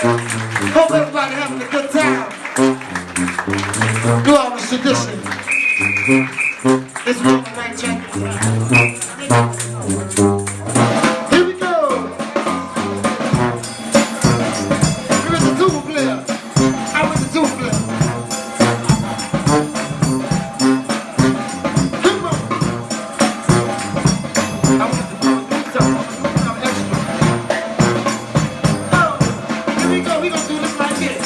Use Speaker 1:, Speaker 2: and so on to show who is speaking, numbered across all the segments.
Speaker 1: Hope everybody having a good time. Do all the tradition. It's one the right track. Here we go. Here is the tuba player. I was the tuba player. Come on. I want to do some extra. Oh, here we go. We gonna do this like this.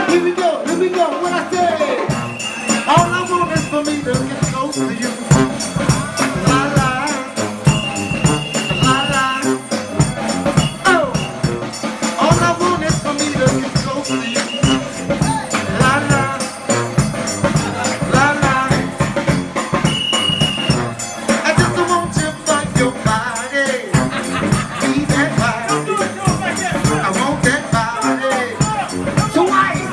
Speaker 1: Here we go, what I say. All I want is for me to get close to you. La la, la la. Oh, all I want is for me to get close to you. La la, la la. I just want you for your body. Be that body. I want that body. Twice.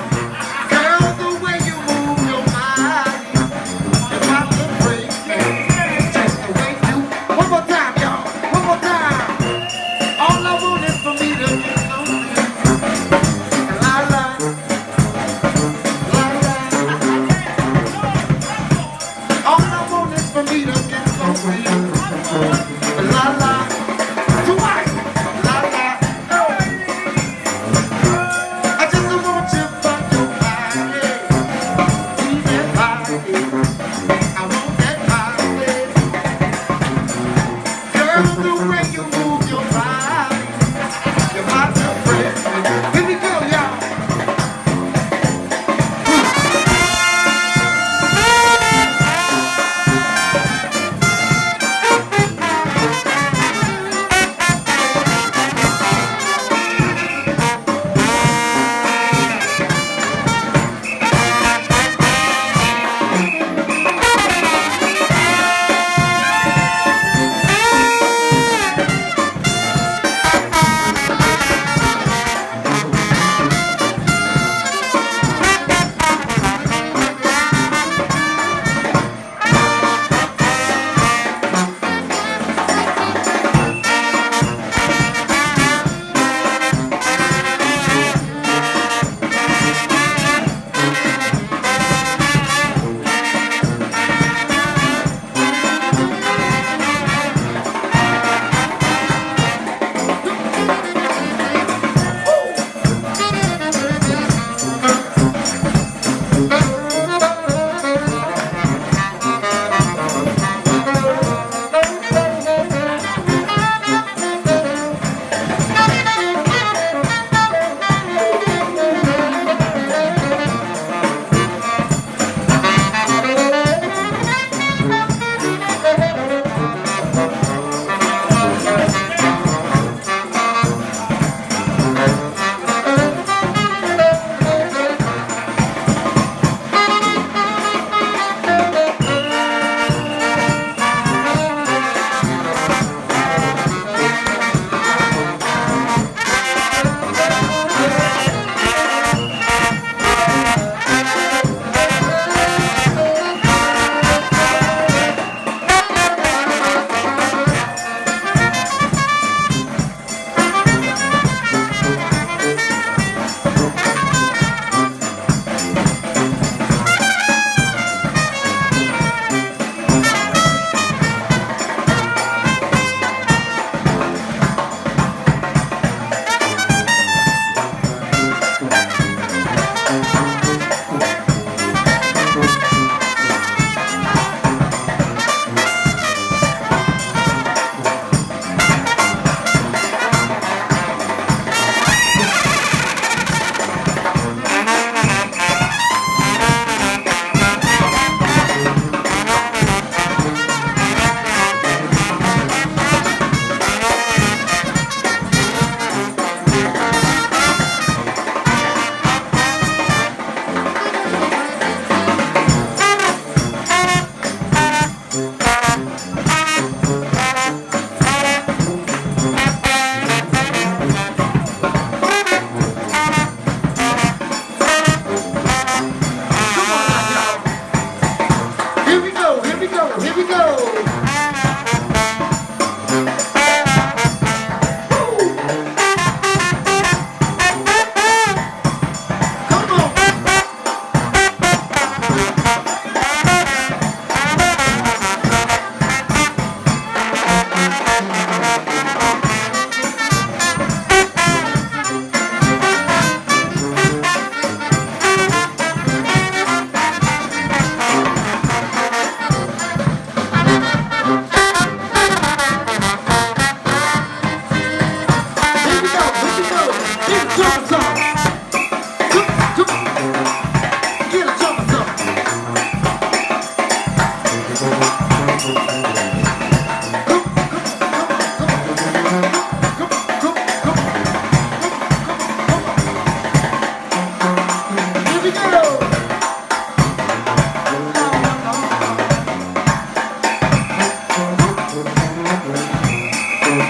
Speaker 1: Come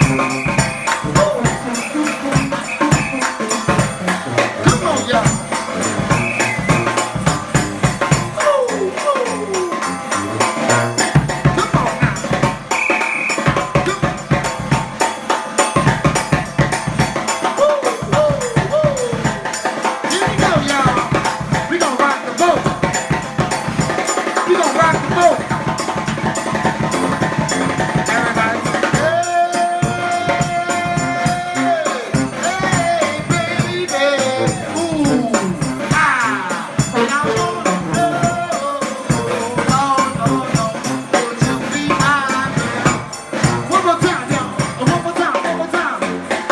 Speaker 1: on, y'all. Come on now. Here we go, y'all. We gonna rock the boat. We gonna rock the boat. Everybody. Hey, baby. Ooh, ah. And I wanna know, no, would you be my girl? One more time, y'all. One more time, one more time.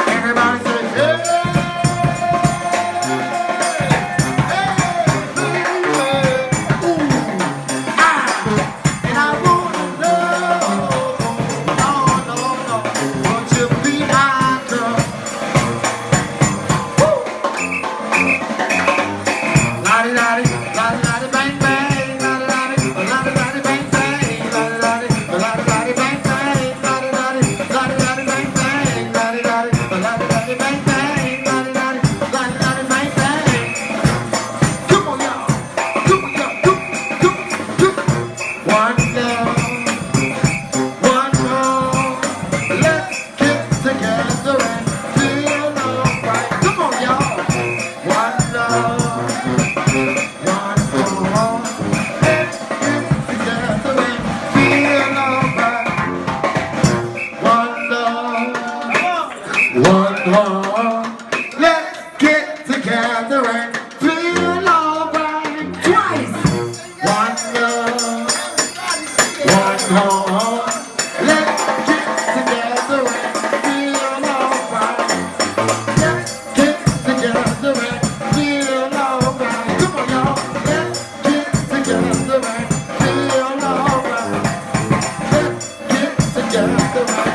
Speaker 1: Everybody say, hey, baby. Ooh, ah. And I wanna know, no, would you be my girl? Woo! Lottie, lottie, lottie, lottie, bang, bang, lottie, lottie, lottie, lottie, bang, bang, lottie, lottie, lottie, lottie, bang, bang, lottie, lottie, lottie, lottie, bang, bang, lottie, lottie, lottie, lottie, bang, bang, lottie, lottie, lottie, lottie, bang, bang. Come on, y'all. Come on, y'all. Come. One love, one more. Let's get together and feel alright. Come on, y'all. One love. One more, let's get together and feel alright. One love, one more, let's get together and feel alright. Twice. One love, one more, let's get together and feel alright. Let's get together and feel alright. Come on, y'all. Let's get together and feel alright. Let's get together and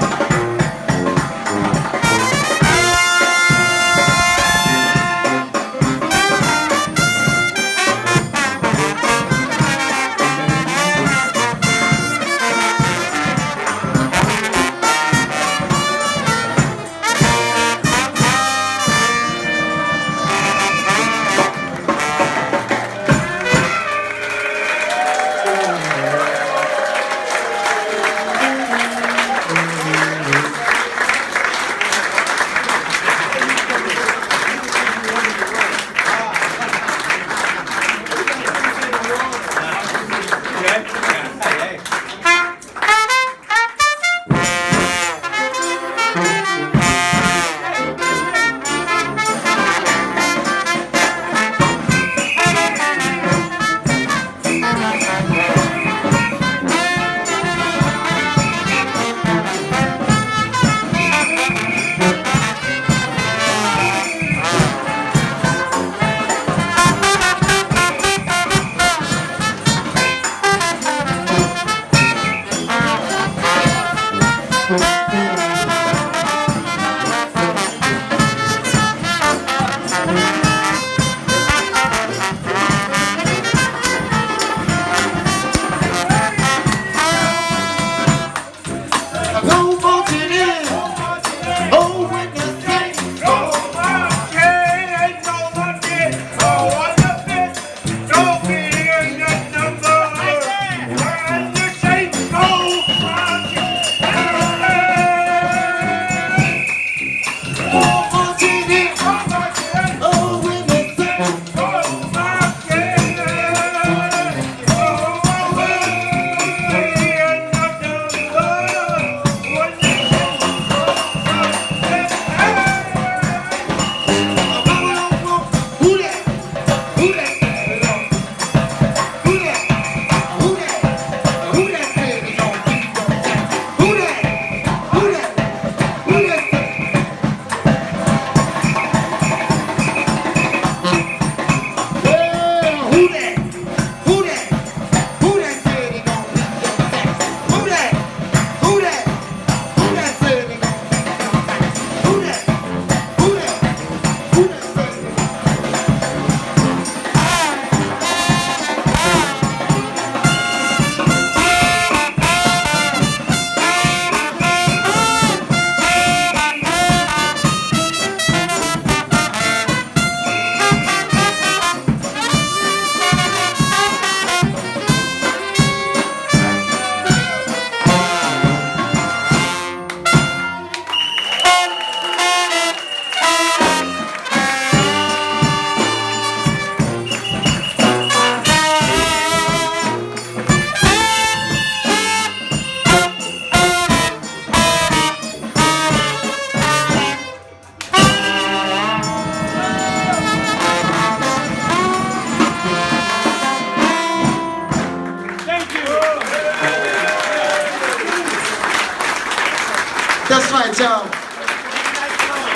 Speaker 1: right, y'all.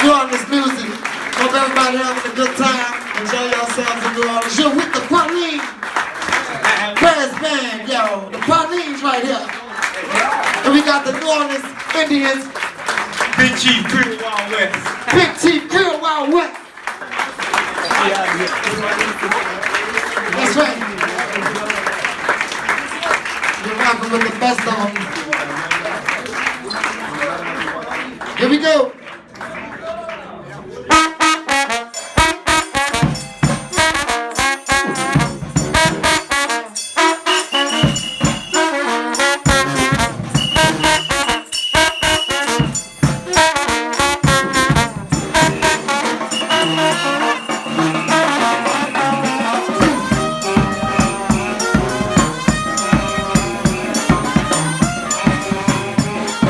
Speaker 1: New Orleans music. Hope everybody having a good time. Enjoy yourselves in New Orleans. You're with the Pauline Brass Band, yo. The Pauline's right here. And we got the New Orleans Indians.
Speaker 2: Big Chief Creole Wild West.
Speaker 1: Big Chief Creole Wild West. That's right. You're rocking with the best of them. Here we go.